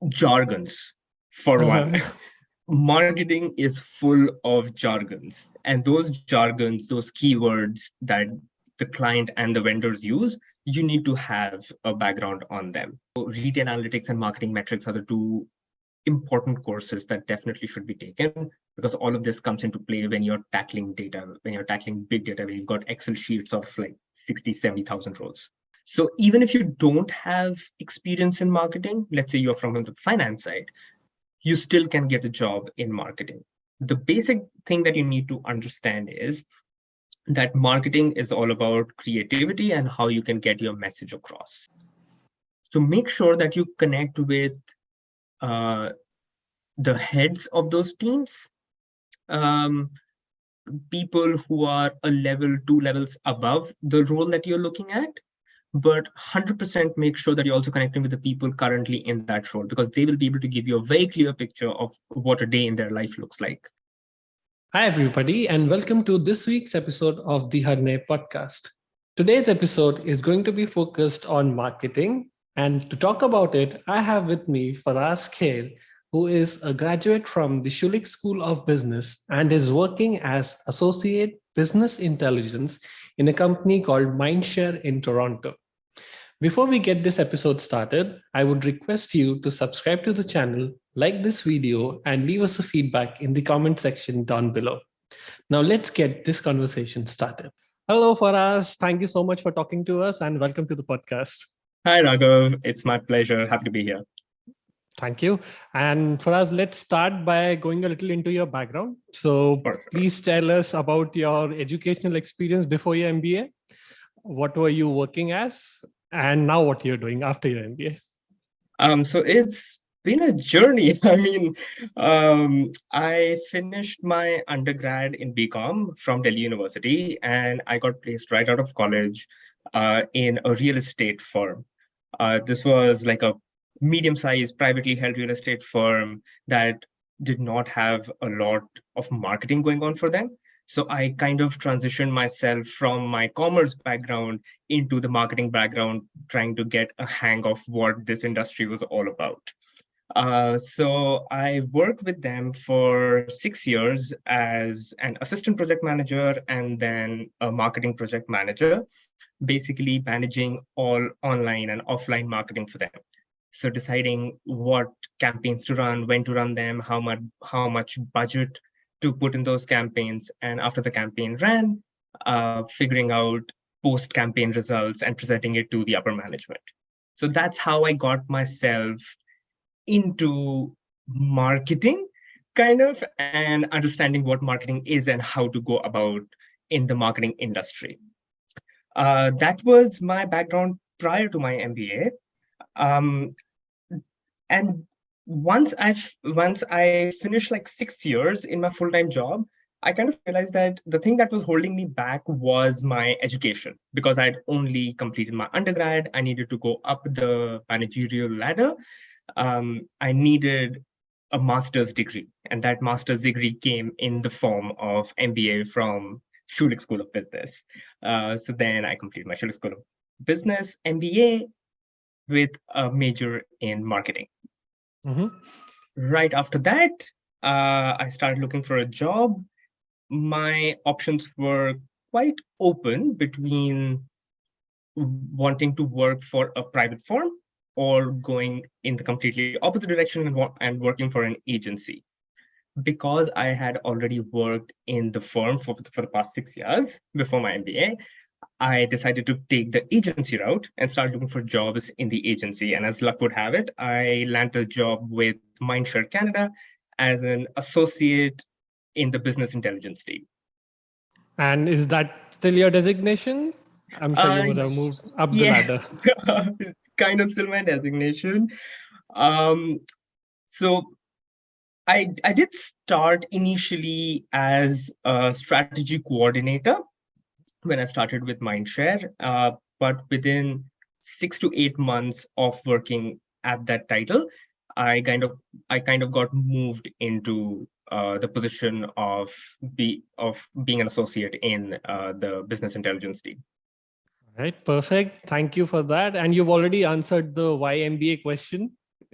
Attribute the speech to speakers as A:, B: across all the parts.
A: jargons, for one.
B: Uh-huh.
A: Marketing is full of jargons, and those jargons, those keywords that the client and the vendors use, you need to have a background on them. So retail analytics and marketing metrics are the two important courses that definitely should be taken, because all of this comes into play when you're tackling data, when you're tackling big data, when you've got Excel sheets of like 60, 70,000 rows. So even if you don't have experience in marketing, let's say you're from the finance side, you still can get a job in marketing. The basic thing that you need to understand is that marketing is all about creativity and how you can get your message across. So make sure that you connect with uh, the heads of those teams, um, people who are a level, two levels above the role that you're looking at. But 100% make sure that you're also connecting with the people currently in that role, because they will be able to give you a very clear picture of what a day in their life looks like.
B: Hi, everybody, and welcome to this week's episode of the Harne podcast. Today's episode is going to be focused on marketing. And to talk about it, I have with me Faraz Khair, who is a graduate from the Schulich School of Business and is working as Associate Business Intelligence in a company called Mindshare in Toronto. Before we get this episode started, I would request you to subscribe to the channel, like this video, and leave us a feedback in the comment section down below. Now, let's get this conversation started. Hello, Faraz. Thank you so much for talking to us and welcome to the podcast.
A: Hi, Raghav. It's my pleasure. Happy to be here.
B: Thank you. And Faraz, let's start by going a little into your background. So,
A: For sure.
B: please tell us about your educational experience before your MBA. What were you working as? And now what you're doing after your MBA?
A: So it's been a journey. I mean, I finished my undergrad in BCom from Delhi University, and I got placed right out of college in a real estate firm. This was like a medium-sized privately held real estate firm that did not have a lot of marketing going on for them. So I kind of transitioned myself from my commerce background into the marketing background, trying to get a hang of what this industry was all about. So I worked with them for 6 years as an assistant project manager and then a marketing project manager, basically managing all online and offline marketing for them. So deciding what campaigns to run, when to run them, how much budget to put in those campaigns, and after the campaign ran, figuring out post-campaign results and presenting it to the upper management. So that's how I got myself into marketing, kind of, and understanding what marketing is and how to go about in the marketing industry. That was my background prior to my MBA. Um, and once I finished like 6 years in my full-time job, I kind of realized that the thing that was holding me back was my education, because I'd only completed my undergrad. I needed to go up the managerial ladder. I needed a master's degree, and that master's degree came in the form of MBA from Schulich School of Business. So then I completed my Schulich School of Business MBA with a major in marketing.
B: Mm-hmm.
A: Right after that, I started looking for a job. My options were quite open between wanting to work for a private firm or going in the completely opposite direction and working for an agency. Because I had already worked in the firm for the past 6 years before my MBA, I decided to take the agency route and start looking for jobs in the agency. And as luck would have it, I landed a job with Mindshare Canada as an associate in the business intelligence team.
B: And is that still your designation? I'm sure you
A: Uh,
B: would have moved up the
A: yeah,
B: ladder.
A: it's kind of still my designation. Um, so I did start initially as a strategy coordinator when I started with Mindshare, but within 6 to 8 months of working at that title, I kind of got moved into the position of being an associate in the business intelligence team.
B: Right, perfect. Thank you for that. And you've already answered the why MBA question.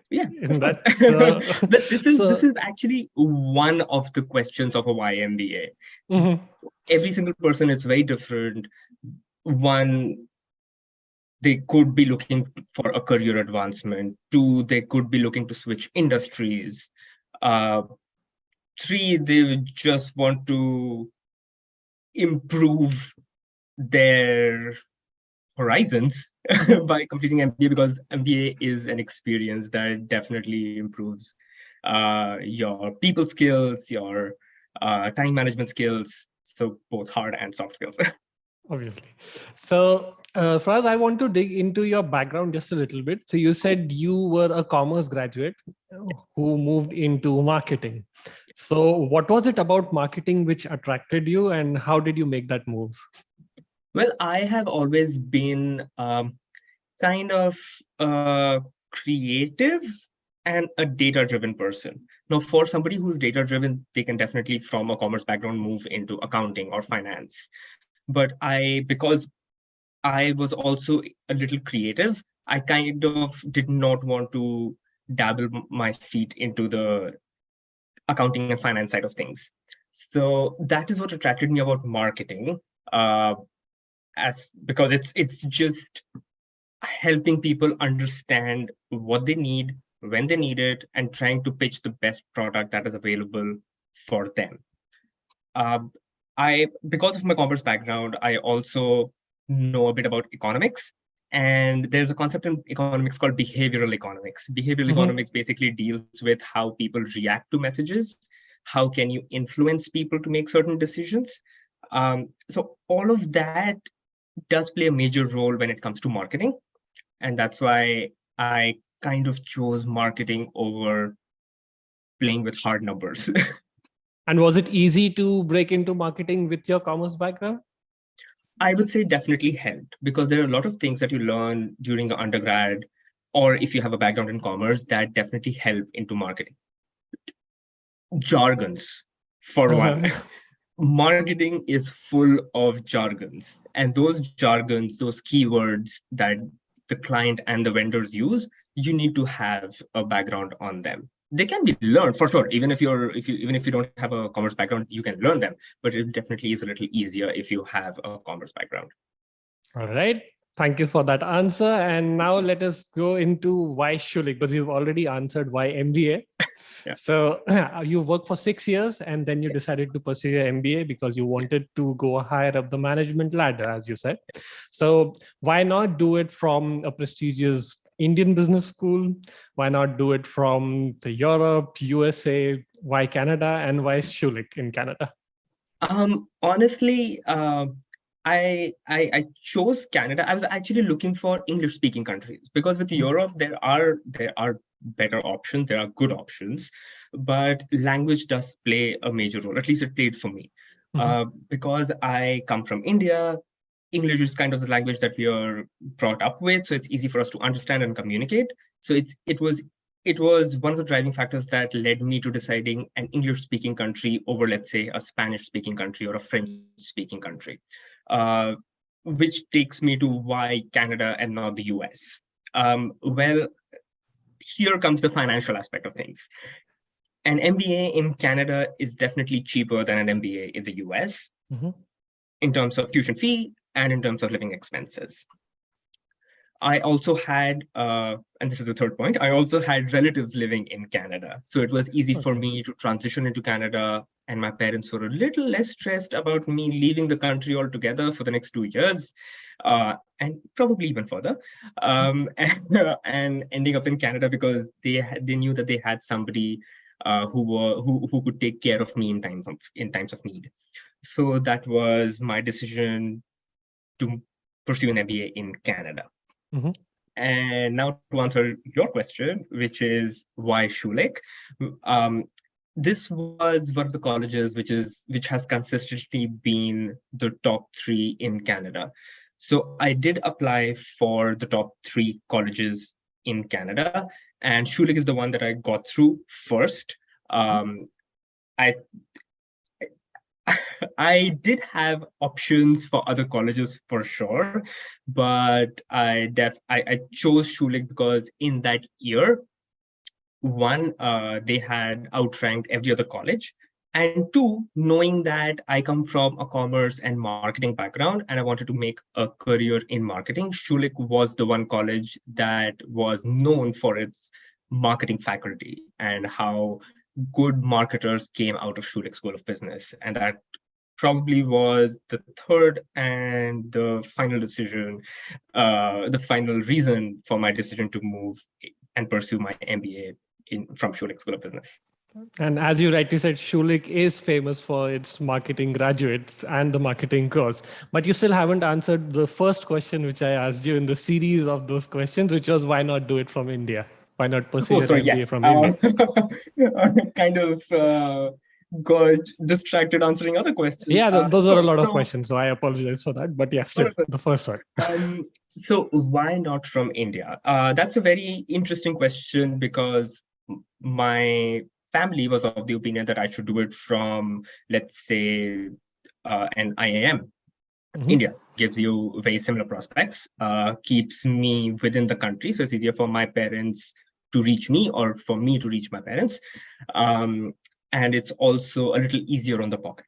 A: Yeah, of course.
B: That's
A: This
B: so.
A: is actually one of the questions of a YMBA.
B: Mhm.
A: Every single person is very different. One, they could be looking for a career advancement. Two, they could be looking to switch industries. Uh, Three, they just want to improve their horizons
B: Mhm.
A: by completing MBA, because MBA is an experience that definitely improves your people skills, your time management skills. So both hard and soft skills.
B: Obviously. So, Faraz, I want to dig into your background just a little bit. So, you said you were a commerce graduate who moved into marketing. So, what was it about marketing which attracted you, and how did you make that move?
A: Well, I have always been kind of creative and a data driven person. Now, for somebody who's data driven, they can definitely, from a commerce background, move into accounting or finance. But because I was also a little creative, I kind of did not want to dabble my feet into the accounting and finance side of things. So that is what attracted me about marketing, uh, as because it's just helping people understand what they need, when they need it, and trying to pitch the best product that is available for them. Uh, because of my commerce background, I also know a bit about economics. And there's a concept in economics called behavioral economics. Behavioral
B: Mhm.
A: economics basically deals with how people react to messages. How can you influence people to make certain decisions? So all of that does play a major role when it comes to marketing. And that's why I kind of chose marketing over playing with hard numbers.
B: And was it easy to break into marketing with your commerce background?
A: I would say definitely helped, because there are a lot of things that you learn during your undergrad, or if you have a background in commerce, that definitely help into marketing. Jargons, for one.
B: Uh-huh.
A: Marketing is full of jargons, and those jargons, those keywords that the client and the vendors use, you need to have a background on them. They can be learned for sure. Even if you don't have a commerce background, you can learn them, but it definitely is a little easier if you have a commerce background.
B: All right. Thank you for that answer. And now let us go into why Schulich, because you've already answered why MBA.
A: Yeah.
B: So you worked for 6 years and then you decided to pursue your MBA because you wanted to go higher up the management ladder, as you said. So why not do it from a prestigious Indian business school? Why not do it from the Europe, USA? Why Canada, and why Schulich in Canada?
A: Honestly, I chose Canada. I was actually looking for English speaking countries, because with Europe there are better options, there are good options, but language does play a major role. At least it played for me,
B: Mhm.
A: because I come from India. English is kind of the language that we are brought up with, so it's easy for us to understand and communicate. So it was one of the driving factors that led me to deciding an English speaking country over, let's say, a Spanish speaking country or a French speaking country, uh, which takes me to why Canada and not the US. Well, here comes the financial aspect of things. An MBA in Canada is definitely cheaper than an MBA in the US
B: Mhm.
A: in terms of tuition fee and in terms of living expenses. I also had, and this is the third point, I also had relatives living in Canada. So it was easy for
B: Okay.
A: me to transition into Canada. And my parents were a little less stressed about me leaving the country altogether for the next 2 years, and probably even further, and ending up in Canada, because they knew that they had somebody who could take care of me in times of need. So that was my decision to pursue an MBA in Canada.
B: Mhm.
A: And now to answer your question, which is why Schulich, um, this was one of the colleges which has consistently been the top three in Canada. So I did apply for the top three colleges in Canada, and Schulich is the one that I got through first. Um, I I did have options for other colleges for sure, but I chose Schulich because in that year One, they had outranked every other college. And two, knowing that I come from a commerce and marketing background and I wanted to make a career in marketing, Schulich was the one college that was known for its marketing faculty and how good marketers came out of Schulich School of Business. And that probably was the third and the final decision, the final reason for my decision to move and pursue my MBA from Schulich School of Business.
B: And as you rightly said, Schulich is famous for its marketing graduates and the marketing course. But you still haven't answered the first question, which I asked you in the series of those questions, which was why not do it from India? Why not pursue
A: Oh,
B: your
A: sorry,
B: MBA
A: yes.
B: from India?
A: I kind of got distracted answering other questions.
B: Yeah, those are a
A: Sure.
B: lot of
A: So,
B: questions. So I apologize for that. But yeah,
A: no,
B: still
A: no, no.
B: the first one.
A: So why not from India? That's a very interesting question because my family was of the opinion that I should do it from, let's say, an IIM. India gives you very similar prospects, keeps me within the country, so it's easier for my parents to reach me or for me to reach my parents. And it's also a little easier on the pocket.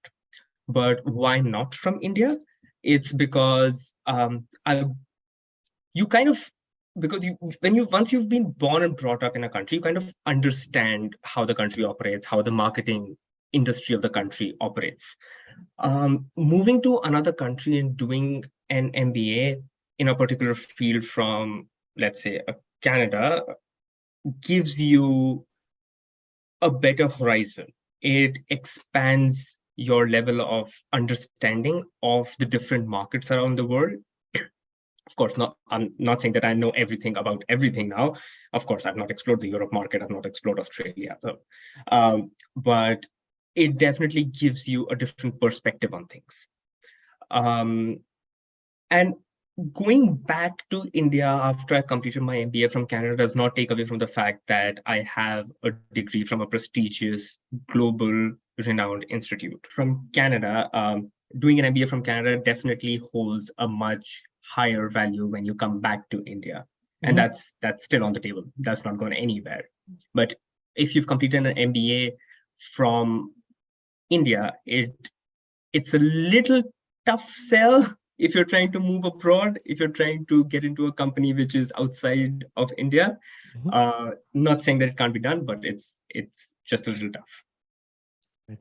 A: But why not from India? It's because you kind of because you when you once you've been born and brought up in a country, you kind of understand how the country operates, how the marketing industry of the country operates. Moving to another country and doing an MBA in a particular field from, let's say, Canada, gives you a better horizon. It expands your level of understanding of the different markets around the world. Of course, I'm not saying that I know everything about everything now. Of course, I've not explored the Europe market. I've not explored Australia. But it definitely gives you a different perspective on things. Um, and going back to India after I completed my MBA from Canada does not take away from the fact that I have a degree from a prestigious global renowned institute. From Canada, doing an MBA from Canada definitely holds a much higher value when you come back to India. And that's still on the table. That's not going anywhere. But if you've completed an MBA from India, it's a little tough sell if you're trying to move abroad, if you're trying to get into a company which is outside of India. Not saying that it can't be done, but it's just a little tough.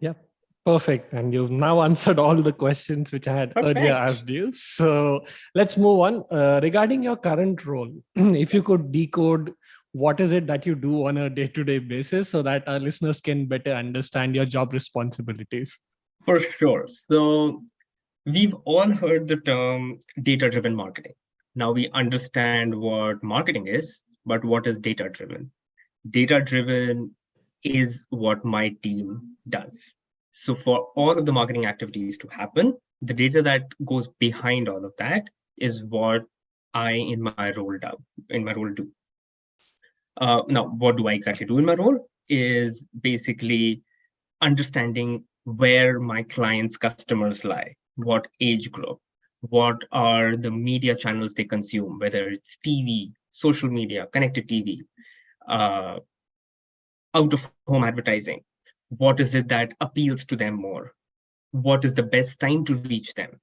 B: Yeah, perfect. And you've now answered all the questions which I had earlier
A: Perfect.
B: asked you. So let's move on. Regarding your current role, if you could decode what is it that you do on a day-to-day basis so that our listeners can better understand your job responsibilities.
A: For sure. So we've all heard the term data-driven marketing. Now we understand what marketing is, but what is data-driven? Data-driven is what my team does. So for all of the marketing activities to happen, the data that goes behind all of that is what I in my role do. Now, what do I exactly do in my role is basically understanding where my clients' customers lie, what age group, what are the media channels they consume, whether it's TV, social media, connected TV, uh, out of home advertising. What is it that appeals to them more? What is the best time to reach them?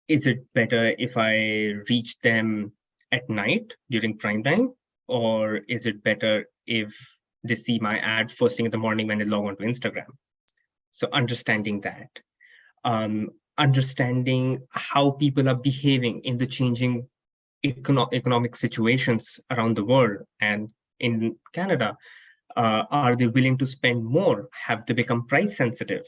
A: Is it better if I reach them at night during prime time? Or is it better if they see my ad first thing in the morning when they log on to Instagram? So understanding that, understanding how people are behaving in the changing economic situations around the world and in Canada. Are they willing to spend more? Have they become price sensitive?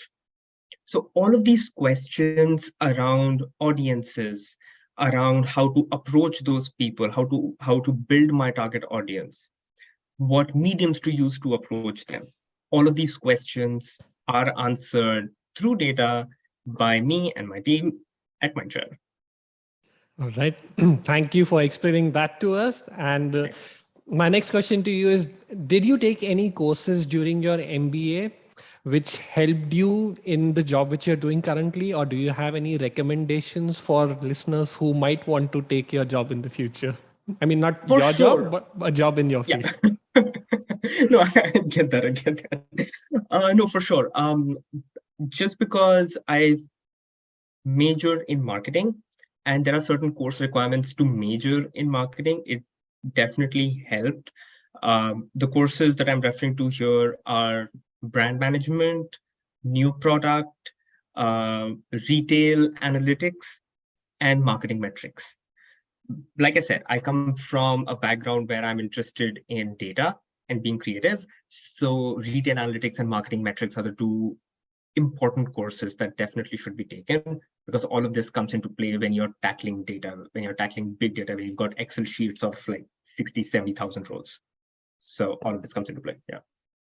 A: So all of these questions around audiences, around how to approach those people, how to build my target audience, what mediums to use to approach them. All of these questions are answered through data by me and my team at Mindshare.
B: All right. Thank you for explaining that to us. And my next question to you is, did you take any courses during your MBA which helped you in the job which you're doing currently? Or do you have any recommendations for listeners who might want to take your job in the future? I mean, not
A: For
B: your job,
A: sure.
B: but a job in your
A: Yeah.
B: field.
A: No, I get that. I get that. No, for sure. Just because I majored in marketing and there are certain course requirements to major in marketing, it definitely helped. The courses that I'm referring to here are brand management, new product, retail analytics, and marketing metrics. Like I said, I come from a background where I'm interested in data and being creative. So retail analytics and marketing metrics are the two important courses that definitely should be taken, because all of this comes into play when you're tackling data, when you're tackling big data, where you've got Excel sheets of like 60, 70,000 rows. So all of this comes into play. Yeah.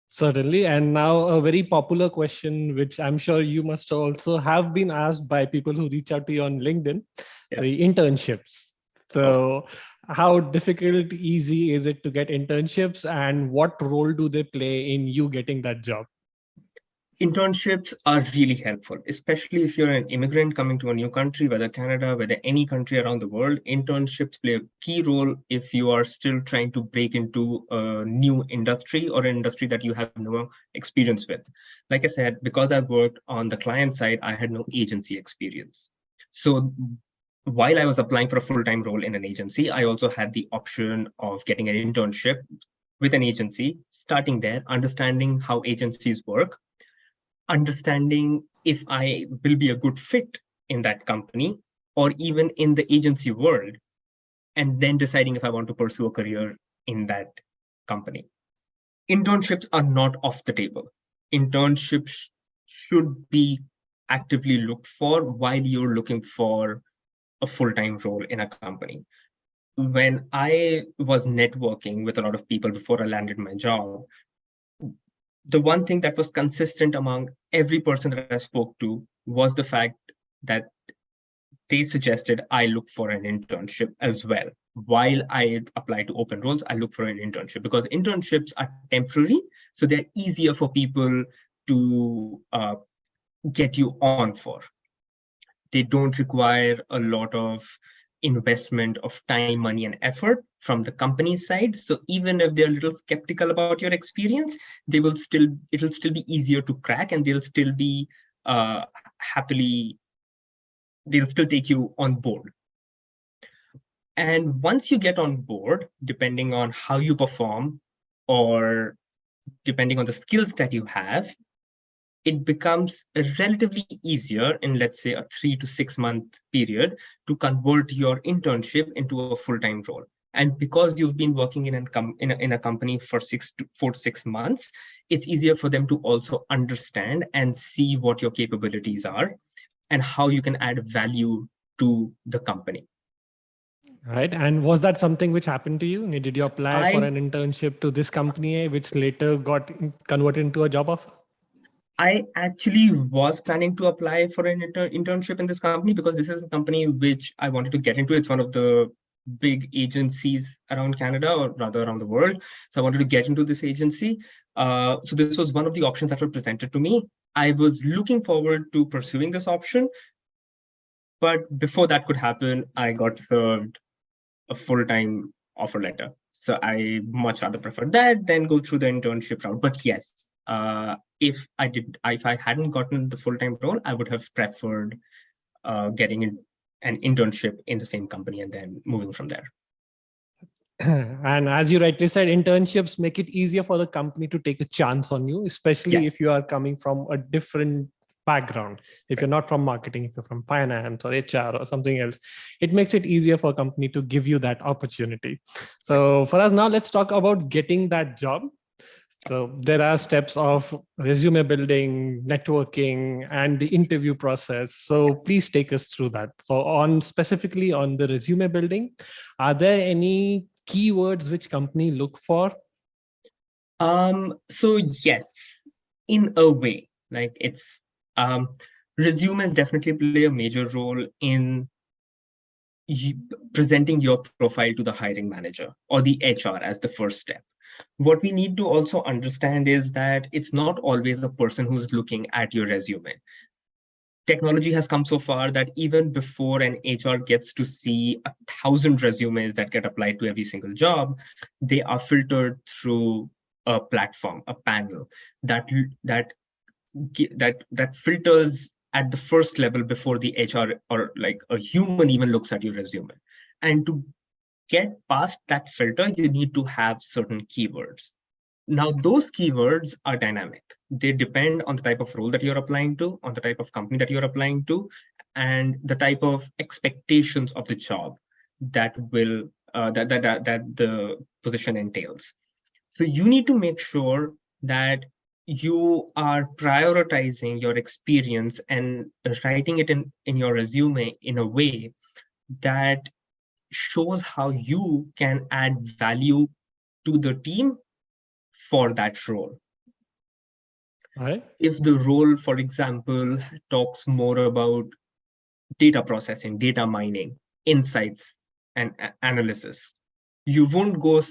B: Certainly. And now a very popular question, which I'm sure you must also have been asked by people who reach out to you on LinkedIn,
A: Yeah.
B: the internships.
A: Oh.
B: So how difficult, easy is it to get internships, and what role do they play in you getting that job?
A: Internships are really helpful, especially if you're an immigrant coming to a new country, whether Canada, whether any country around the world. Internships play a key role if you are still trying to break into a new industry or an industry that you have no experience with. Like I said, because I worked on the client side, I had no agency experience. So while I was applying for a full-time role in an agency, I also had the option of getting an internship with an agency, starting there, understanding how agencies work, understanding if I will be a good fit in that company or even in the agency world, and then deciding if I want to pursue a career in that company. Internships are not off the table. Internships should be actively looked for while you're looking for a full-time role in a company. When I was networking with a lot of people before I landed my job, the one thing that was consistent among every person that I spoke to was the fact that they suggested I look for an internship as well. While I apply to open roles, I look for an internship because internships are temporary. So they're easier for people to get you on for. They don't require a lot of investment of time, money, and effort from the company's side. So even if they're a little skeptical about your experience, it'll still be easier to crack, and they'll still be happily, they'll still take you on board. And once you get on board, depending on how you perform or depending on the skills that you have, it becomes relatively easier in, let's say, a 3 to 6 month period to convert your internship into a full-time role. And because you've been working in a company for 4 to 6 months, it's easier for them to also understand and see what your capabilities are and how you can add value to the company.
B: Right. And was that something which happened to you? Did you apply for
A: I
B: an internship to this company, which later got converted into a job offer?
A: I actually was planning to apply for an internship in this company because this is a company which I wanted to get into. It's one of the big agencies around Canada, or rather around the world. So I wanted to get into this agency. So this was one of the options that were presented to me. I was looking forward to pursuing this option, but before that could happen, I got served a full-time offer letter. So I much rather prefer that than go through the internship route. But yes, if I hadn't gotten the full-time role, I would have preferred getting an internship in the same company and then moving from there.
B: And as you rightly said, internships make it easier for the company to take a chance on you, especially
A: Yes,
B: if you are coming from a different background. If
A: right.
B: you're not from marketing, if you're from finance or HR or something else, it makes it easier for a company to give you that opportunity.
A: Yes.
B: So for us now, let's talk about getting that job. So there are steps of resume building, networking, and the interview process. So please take us through that. So on specifically on the resume building, are there any keywords which company look for?
A: So yes, in a way, like um, resumes definitely play a major role in presenting your profile to the hiring manager or the HR as the first step. What we need to also understand is that it's not always a person who's looking at your resume. technology has come so far that even before an HR gets to see 1,000 resumes that get applied to every single job, they are filtered through a platform, a panel that that that filters at the first level before the HR or like a human even looks at your resume. And to get past that filter, you need to have certain keywords. Now, those keywords are dynamic. They depend on the type of role that you're applying to, on the type of company that you're applying to, and the type of expectations of the job that will that the position entails. So you need to make sure that you are prioritizing your experience and writing it in your resume in a way that shows how you can add value to the team for that role.
B: Right.
A: If the role, for example, talks more about data processing, data mining, insights, and analysis, you won't go,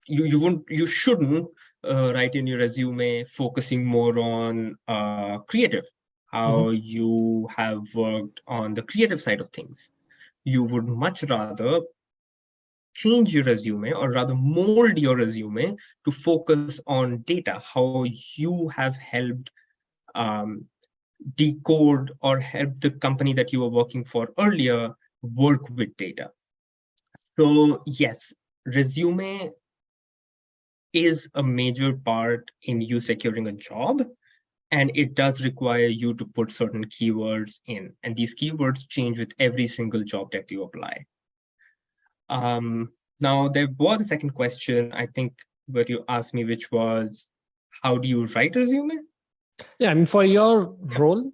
A: you shouldn't write in your resume focusing more on creative, how
B: Mhm.
A: you have worked on the creative side of things. You would much rather change your resume or rather mold your resume to focus on data, how you have helped um, decode or help the company that you were working for earlier work with data. So yes, resume is a major part in you securing a job, and it does require you to put certain keywords in, and these keywords change with every single job that you apply. Now, there was a second question, I think, where you asked me, which was, how do you write a resume?
B: Yeah, I mean, for your
A: Yeah.
B: role,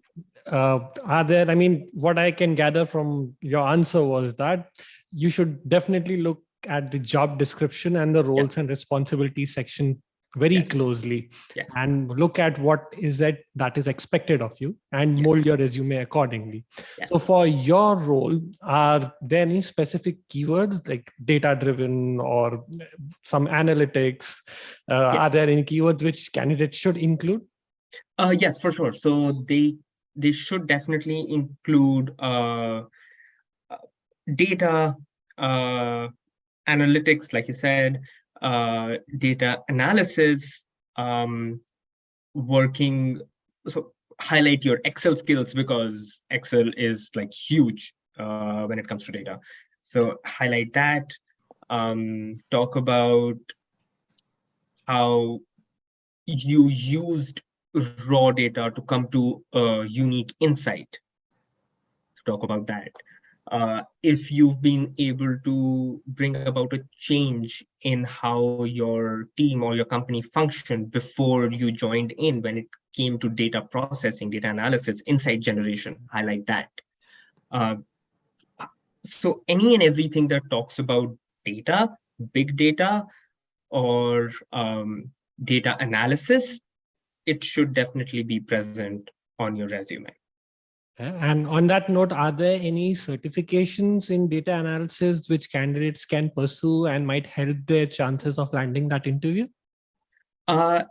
B: are there, I mean, what I can gather from your answer was that you should definitely look at the job description and the
A: Yes.
B: roles and responsibilities section very
A: Yes.
B: closely,
A: Yes.
B: and look at what is that is expected of you and
A: Yes.
B: mold your resume accordingly.
A: Yes.
B: So for your role, are there any specific keywords like data driven or some analytics? Are
A: Yes.
B: there any keywords which candidates should include?
A: Yes, for sure. So they should definitely include uh, data, uh, analytics, like you said, data analysis, um, working. So highlight your Excel skills because Excel is like huge when it comes to data. So highlight that. Talk about how you used raw data to come to a unique insight. Talk about that. If you've been able to bring about a change in how your team or your company functioned before you joined in when it came to data processing, data analysis, insight generation, highlight that. Uh, so any and everything that talks about data, big data, or data analysis, it should definitely be present on your resume.
B: And on that note, are there any certifications in data analysis which candidates can pursue and might help their chances of landing that interview?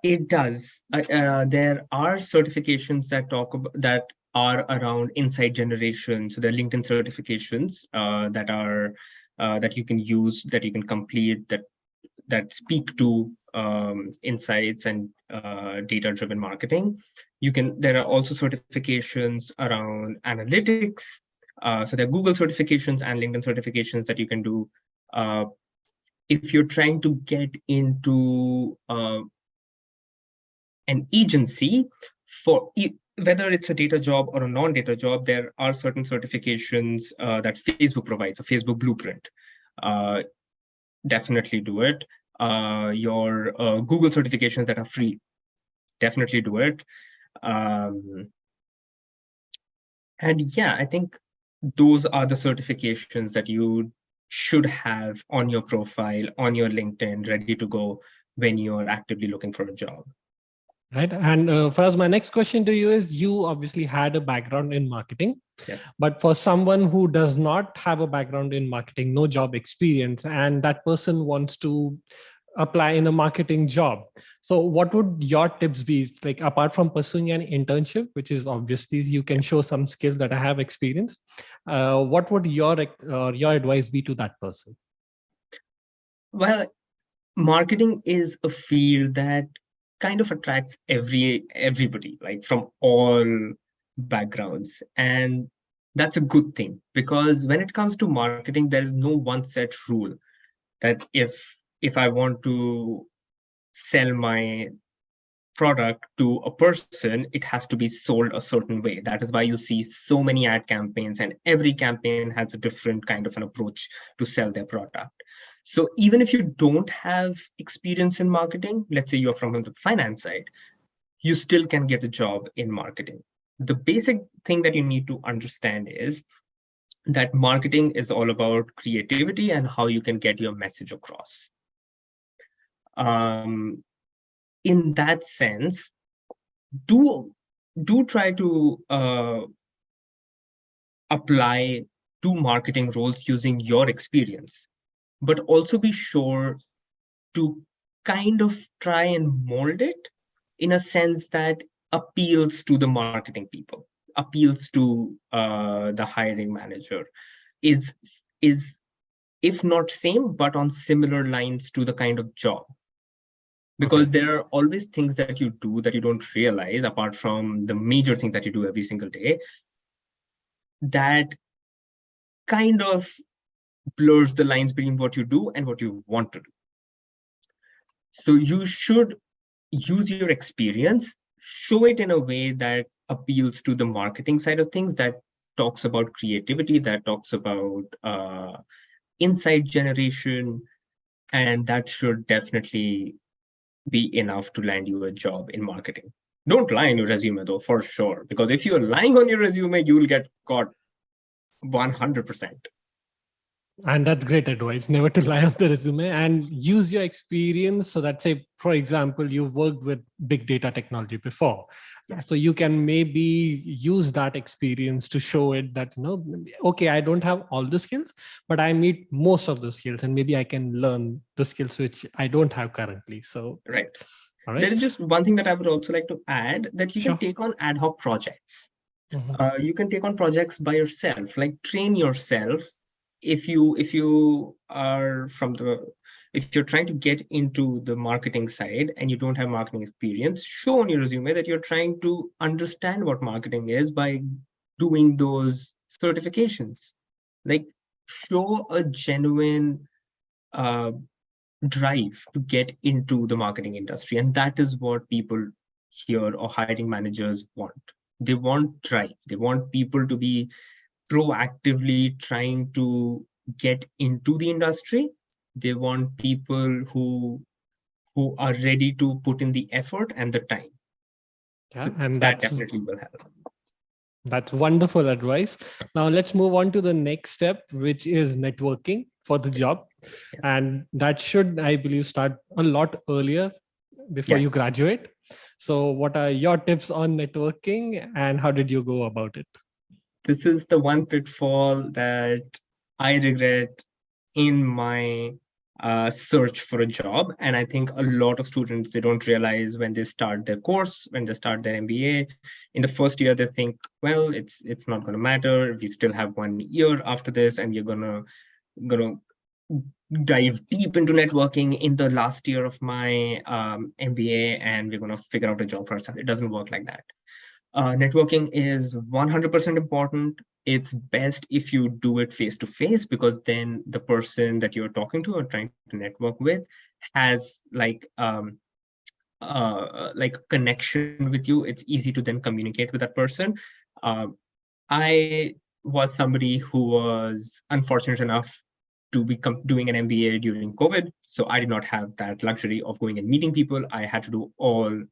A: It does. There are certifications that talk about that are around insight generation. So there are LinkedIn certifications that are that you can use, that you can complete, that speak to insights and data-driven marketing. There are also certifications around analytics. So there are Google certifications and LinkedIn certifications that you can do. Uh, if you're trying to get into an agency whether it's a data job or a non-data job, there are certain certifications that Facebook provides, a Facebook Blueprint. Uh, Definitely do it. Your Google certifications that are free, definitely do it. And yeah, I think those are the certifications that you should have on your profile, on your LinkedIn, ready to go when you're actively looking for a job.
B: Right. And Faraz, my next question to you is, you obviously had a background in marketing,
A: Yes.
B: but for someone who does not have a background in marketing, no job experience, and that person wants to apply in a marketing job. So what would your tips be, like apart from pursuing an internship, which is obviously you can show some skills that I have experience, what would your advice be to that person?
A: Well, marketing is a field that kind of attracts everybody, like from all backgrounds, and that's a good thing, because when it comes to marketing, there is no one set rule that if I want to sell my product to a person, it has to be sold a certain way. That is why you see so many ad campaigns, and every campaign has a different kind of an approach to sell their product. So even if you don't have experience in marketing, let's say you're from the finance side, you still can get a job in marketing. The basic thing that you need to understand is that marketing is all about creativity and how you can get your message across. Um, in that sense, do try to apply to marketing roles using your experience, but also be sure to kind of try and mold it in a sense that appeals to the marketing people, appeals to the hiring manager, is is if not same, but on similar lines to the kind of job. Because
B: Okay.
A: there are always things that you do that you don't realize, apart from the major thing that you do every single day, that kind of blurs the lines between what you do and what you want to do. So you should use your experience, show it in a way that appeals to the marketing side of things, that talks about creativity, that talks about insight generation, and that should definitely be enough to land you a job in marketing. Don't lie on your resume though, for sure, because if you're lying on your resume, you will get caught 100%.
B: And that's great advice, never to lie on the resume and use your experience. So that, say, for example, you've worked with big data technology before.
A: Yes.
B: So you can maybe use that experience to show it that, okay, I don't have all the skills, but I meet most of the skills, and maybe I can learn the skills which I don't have currently. So,
A: Right.
B: all
A: There
B: right.
A: is just one thing that I would also like to add, that you can
B: Sure.
A: take on ad hoc projects.
B: Mhm.
A: You can take on projects by yourself, like train yourself. If you are from the if you're trying to get into the marketing side and you don't have marketing experience, show on your resume that you're trying to understand what marketing is by doing those certifications. Like, show a genuine uh, drive to get into the marketing industry, and that is what people here or hiring managers want. They want drive. They want people to be proactively trying to get into the industry. They want people who are ready to put in the effort and the time.
B: Yeah,
A: So
B: and
A: that
B: that's
A: definitely will help.
B: That's wonderful advice. Now let's move on to the next step, which is networking for the
A: Yes.
B: job.
A: Yes.
B: And that should, I believe, start a lot earlier before you
A: Yes.
B: graduate. So what are your tips on networking and how did you go about it?
A: This is the one pitfall that I regret in my search for a job. And I think a lot of students, they don't realize when they start their course, when they start their MBA, in the first year, they think, well, it's not going to matter. We still have 1 year after this, and we're gonna dive deep into networking in the last year of my MBA, and we're gonna figure out a job for ourselves. It doesn't work like that. Networking is 100% important. It's best if you do it face to face, because then the person that you're talking to or trying to network with has like a connection with you. It's easy to then communicate with that person. Uh, I was somebody who was unfortunate enough to be doing an MBA during COVID. So I did not have that luxury of going and meeting people. I had to do all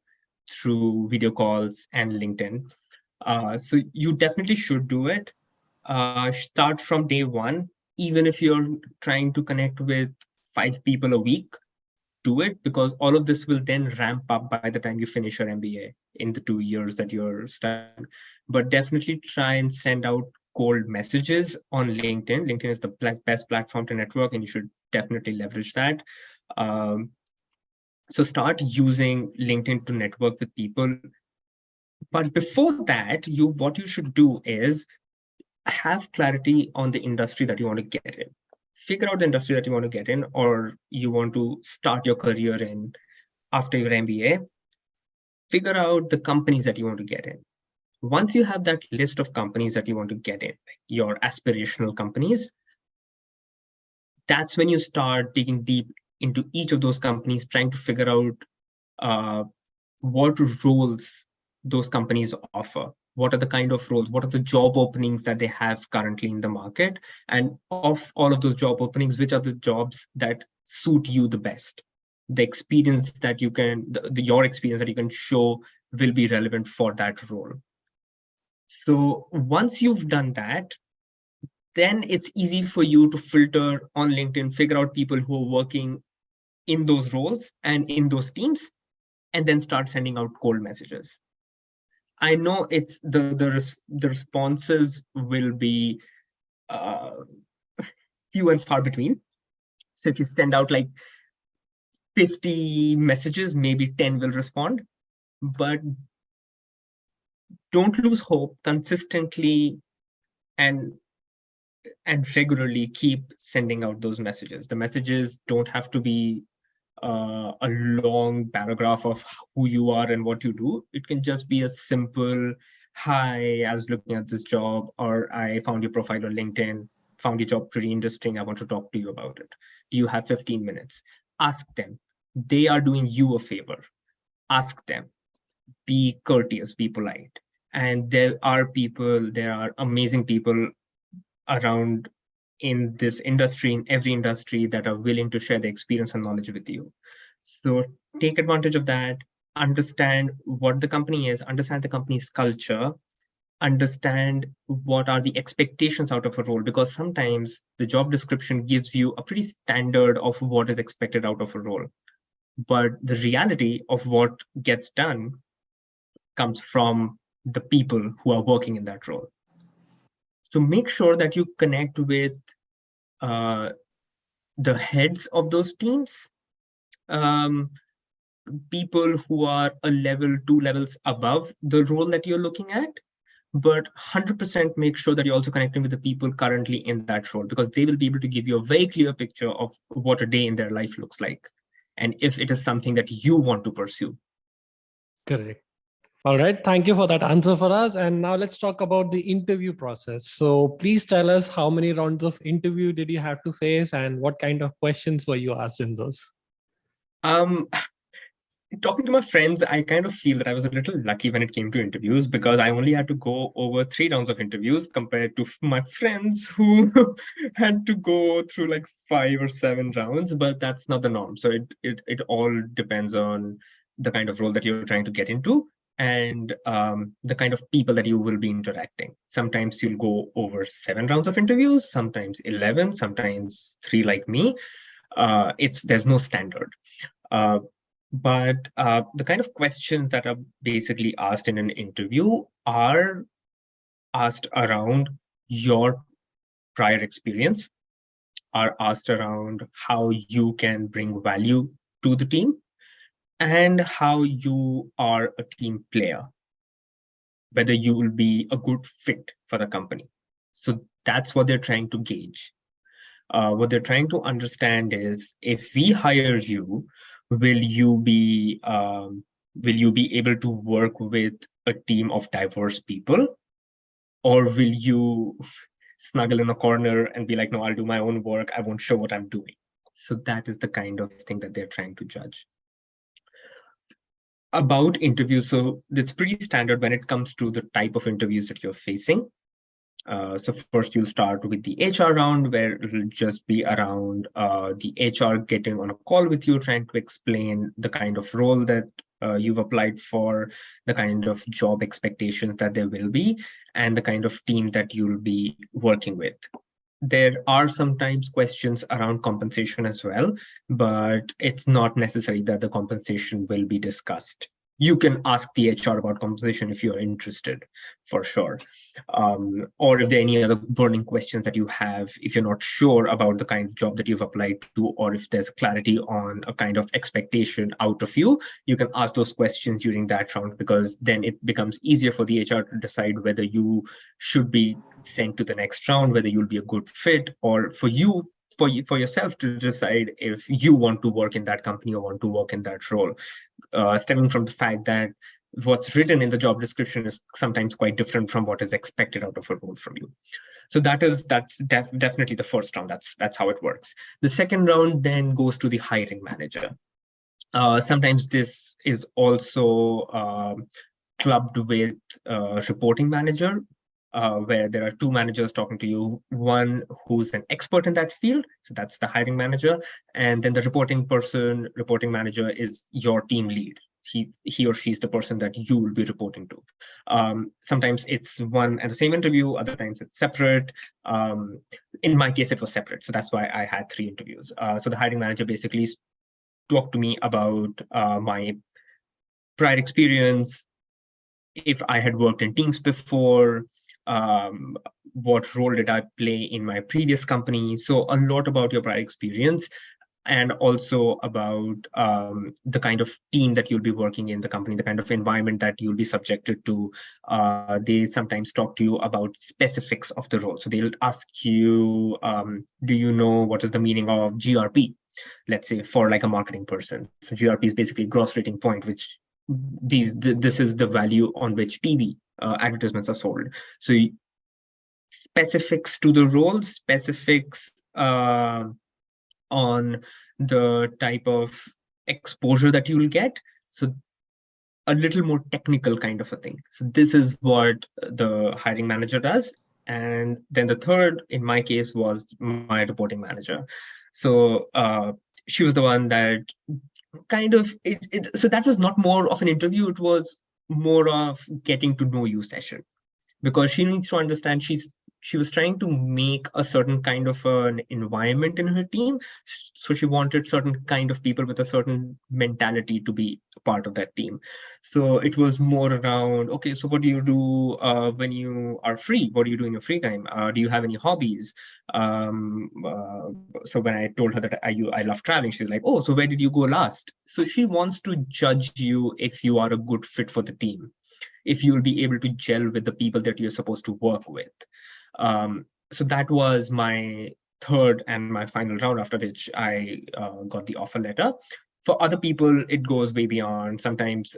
A: through video calls and LinkedIn. So you definitely should do it. Start from day one. Even if you're trying to connect with 5 people a week, do it, because all of this will then ramp up by the time you finish your MBA in the 2 years that you're studying. But definitely try and send out cold messages on LinkedIn. LinkedIn is the best platform to network, and you should definitely leverage that. Um, So start using LinkedIn to network with people. But before that, what you should do is have clarity on the industry that you want to get in. Figure out the industry that you want to get in, or you want to start your career in after your MBA. Figure out the companies that you want to get in. Once you have that list of companies that you want to get in, like your aspirational companies, that's when you start digging deep into each of those companies, trying to figure out uh, what roles those companies offer. What are the kind of roles? What are the job openings that they have currently in the market? And of all of those job openings, which are the jobs that suit you the best? The experience that you can, your experience that you can show will be relevant for that role. So once you've done that, then it's easy for you to filter on LinkedIn, figure out people who are working in those roles and in those teams, and then start sending out cold messages. I know it's the responses will be uh, few and far between. So if you send out like 50 messages, maybe 10 will respond, but don't lose hope. Consistently and regularly keep sending out those messages. The messages don't have to be a long paragraph of who you are and what you do. It can just be a simple, hi, I was looking at this job, or I found your profile on LinkedIn, found your job pretty interesting. I want to talk to you about it. Do you have 15 minutes? Ask them. They are doing you a favor. Ask them. Be courteous, be polite. And there are amazing people around in this industry, in every industry, that are willing to share their experience and knowledge with you. So take advantage of that, understand what the company is, understand the company's culture, understand what are the expectations out of a role, because sometimes the job description gives you a pretty standard of what is expected out of a role. But the reality of what gets done comes from the people who are working in that role. So make sure that you connect with uh, the heads of those teams, um, people who are a level, two levels above the role that you're looking at. But 100% make sure that you're also connecting with the people currently in that role, because they will be able to give you a very clear picture of what a day in their life looks like, and if it is something that you want to pursue.
B: Correct. All right. Thank you for that answer for us. And now let's talk about the interview process. So please tell us, how many rounds of interview did you have to face and what kind of questions were you asked in those?
A: Um, Talking to my friends, I kind of feel that I was a little lucky when it came to interviews, because I only had to go over 3 rounds of interviews compared to my friends who had to go through like 5 or 7 rounds. But that's not the norm. So it all depends on the kind of role that you're trying to get into, and the kind of people that you will be interacting. Sometimes you'll go over 7 rounds of interviews, sometimes 11, sometimes three, like me. There's no standard. Uh, but the kind of questions that are basically asked in an interview are asked around your prior experience, are asked around how you can bring value to the team, and how you are a team player, whether you will be a good fit for the company. So that's what they're trying to gauge. What they're trying to understand is, if we hire you, will you be will you be able to work with a team of diverse people, or will you snuggle in a corner and be like, no, I'll do my own work, I won't show what I'm doing. So that is the kind of thing that they're trying to judge. About interviews, so it's pretty standard when it comes to the type of interviews that you're facing. So first you'll start with the HR round, where it'll just be around the HR getting on a call with you, trying to explain the kind of role that you've applied for, the kind of job expectations that there will be, and the kind of team that you'll be working with. There are sometimes questions around compensation as well, but it's not necessary that the compensation will be discussed. you can ask the HR about compensation if you're interested, for sure. Or if there are any other burning questions that you have, if you're not sure about the kind of job that you've applied to, or if there's clarity on a kind of expectation out of you, you can ask those questions during that round, because then it becomes easier for the HR to decide whether you should be sent to the next round, whether you'll be a good fit, or for yourself to decide if you want to work in that company or want to work in that role, stemming from the fact that what's written in the job description is sometimes quite different from what is expected out of a role from you. So that's definitely the first round. That's how it works. The second round then goes to the hiring manager. Sometimes this is also clubbed with reporting manager, where there are two managers talking to you, one who's an expert in that field, so that's the hiring manager, and then the reporting manager is your team lead. He or she's the person that you will be reporting to. Sometimes it's one and the same interview, other times it's separate. In my case, it was separate, so that's why I had three interviews. So the hiring manager basically talked to me about my prior experience, if I had worked in teams before, um, what role did I play in my previous company. So a lot about your prior experience, and also about the kind of team that you'll be working in, the company, the kind of environment that you'll be subjected to. They sometimes talk to you about specifics of the role. So they'll ask you, do you know what is the meaning of GRP? Let's say for like a marketing person. So GRP is basically gross rating point, which this is the value on which TV advertisements are sold. So specifics to the role, specifics on the type of exposure that you'll get. So a little more technical kind of a thing. So this is what the hiring manager does. And then the third, in my case, was my reporting manager. So she was the one that kind of so that was not more of an interview, it was more of getting to know you session, because she needs to understand, she was trying to make a certain kind of an environment in her team. So she wanted certain kind of people with a certain mentality to be a part of that team. So it was more around, okay, so what do you do when you are free? What do you do in your free time? Do you have any hobbies? So when I told her that I love traveling, she's like, oh, so where did you go last? So she wants to judge you if you are a good fit for the team, if you'll be able to gel with the people that you're supposed to work with. So that was my third and my final round, after which I got the offer letter. For other people, it goes way beyond. Sometimes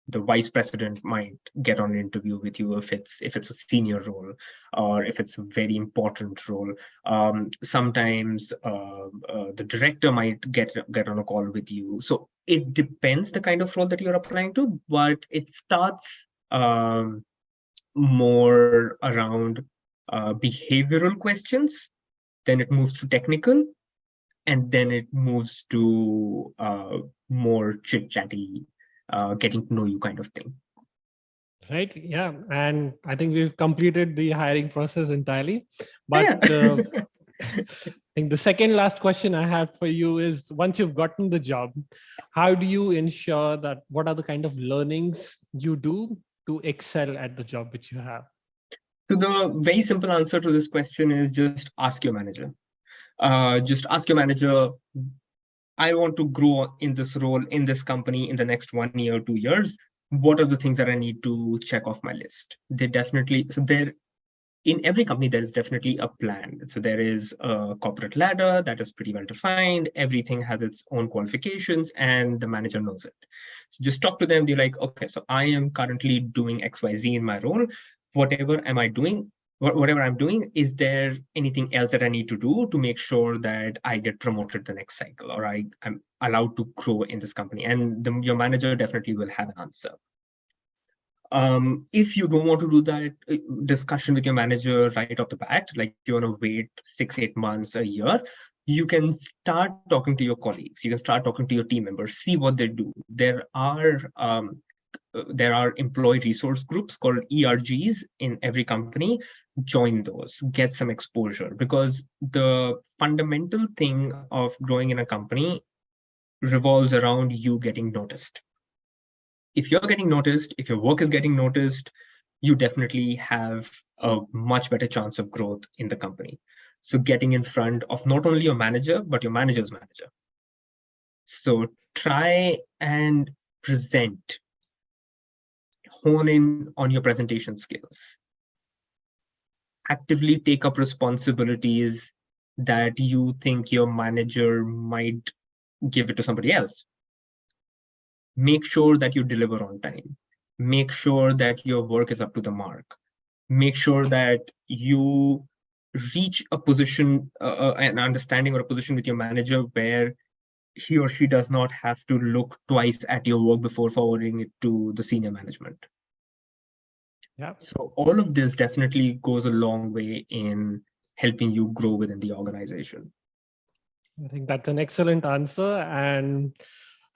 A: the vice president might get on an interview with you if it's a senior role, or if it's a very important role. Sometimes the director might get on a call with you. So it depends the kind of role that you're applying to, but it starts more around behavioral questions, then it moves to technical, and then it moves to more chit chatty, getting to know you kind of thing.
B: Right. Yeah. And I think we've completed the hiring process entirely. But
A: Yeah.
B: I think the second last question I have for you is, once you've gotten the job, how do you ensure that, what are the kind of learnings you do to excel at the job which you have?
A: So the very simple answer to this question is just ask your manager. Just ask your manager, I want to grow in this role in this company in the next 1 year, 2 years. What are the things that I need to check off my list? They definitely, so there, in every company, there is definitely a plan. So there is a corporate ladder that is pretty well defined. Everything has its own qualifications, and the manager knows it. So just talk to them. Be like, okay, so I am currently doing XYZ in my role. Whatever am I doing? Whatever I'm doing, is there anything else that I need to do to make sure that I get promoted the next cycle, or I'm allowed to grow in this company? And your manager definitely will have an answer. If you don't want to do that discussion with your manager right off the bat, like if you want to wait 6, 8 months, a year, you can start talking to your colleagues. You can start talking to your team members, see what they do. There are employee resource groups called ERGs in every company. Join those, get some exposure, because the fundamental thing of growing in a company revolves around you getting noticed. if you're getting noticed, if your work is getting noticed, you definitely have a much better chance of growth in the company. So getting in front of not only your manager, but your manager's manager. So try and present, hone in on your presentation skills. Actively take up responsibilities that you think your manager might give it to somebody else. Make sure that you deliver on time. Make sure that your work is up to the mark. Make sure that you reach a position, an understanding or a position with your manager where he or she does not have to look twice at your work before forwarding it to the senior management.
B: Yeah.
A: So all of this definitely goes a long way in helping you grow within the organization.
B: I think that's an excellent answer. And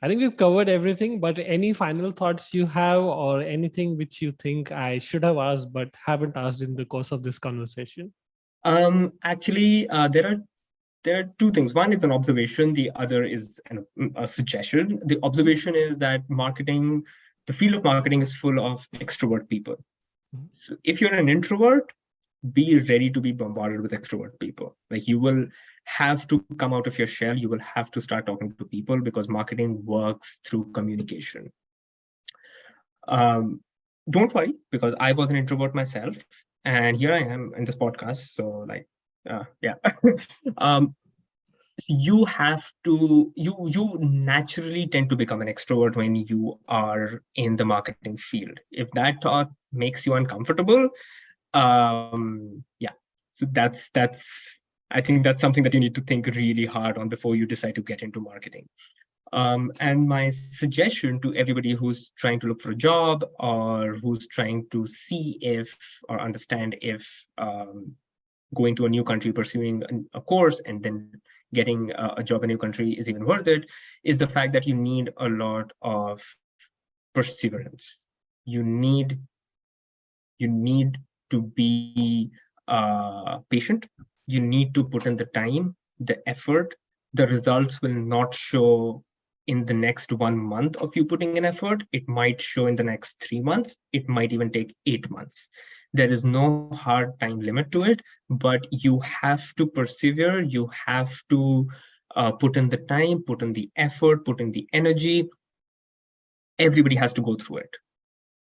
B: I think we've covered everything, but any final thoughts you have or anything which you think I should have asked but haven't asked in the course of this conversation?
A: Actually, there are two things. One is an observation. The other is a suggestion. The observation is that the field of marketing is full of extrovert people. So if you're an introvert, be ready to be bombarded with extrovert people. Like you will have to come out of your shell. You will have to start talking to people because marketing works through communication. Um, don't worry, because I was an introvert myself, and here I am in this podcast. So yeah. um, you have to you naturally tend to become an extrovert when you are in the marketing field. If that thought makes you uncomfortable, yeah, so that's I think that's something that you need to think really hard on before you decide to get into marketing. And my suggestion to everybody who's trying to look for a job or who's trying to see if or understand if going to a new country, pursuing a course, and then getting a job in a new country is even worth it, is the fact that you need a lot of perseverance. You need to be patient. You need to put in the time, the effort. The results will not show in the next 1 month of you putting in effort. It might show in the next 3 months. It might even take 8 months. There is no hard time limit to it, but you have to persevere. You have to put in the time, put in the effort, put in the energy. Everybody has to go through it.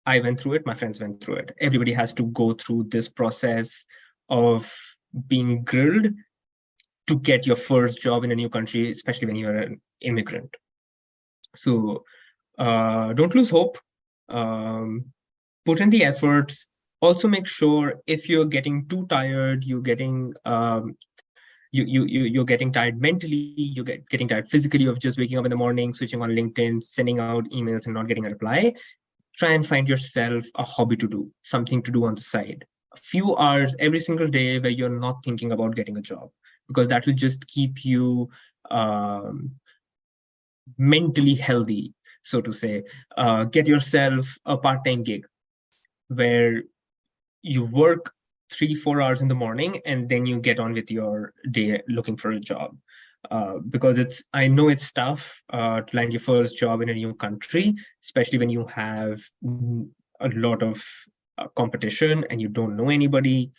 A: I went through it, my friends went through it. Everybody has to go through this process of being grilled to get your first job in a new country, especially when you're an immigrant. So don't lose hope. Put in the efforts. Also make sure if you're getting too tired, you're getting tired mentally, getting tired physically of just waking up in the morning, switching on LinkedIn, sending out emails and not getting a reply. Try and find yourself a hobby to do, something to do on the side. A few hours every single day where you're not thinking about getting a job, because that will just keep you mentally healthy, so to say. Get yourself a part-time gig where you work 3-4 hours in the morning and then you get on with your day looking for a job. Because I know it's tough to land your first job in a new country, especially when you have a lot of competition and you don't know anybody.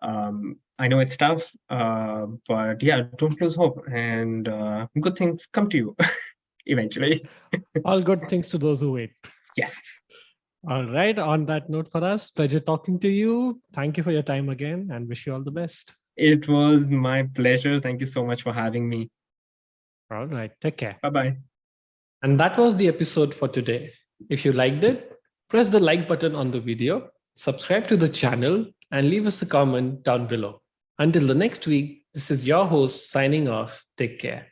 A: I know it's tough, but yeah, don't lose hope, and good things come to you eventually.
B: All good things to those who wait.
A: Yes.
B: All right. On that note, Faraz, pleasure talking to you. Thank you for your time again and wish you all the best.
A: It was my pleasure. Thank you so much for having me.
B: All right. Take care.
A: Bye-bye.
B: And that was the episode for today. If you liked it, press the like button on the video, subscribe to the channel, and leave us a comment down below. Until the next week, this is your host signing off. Take care.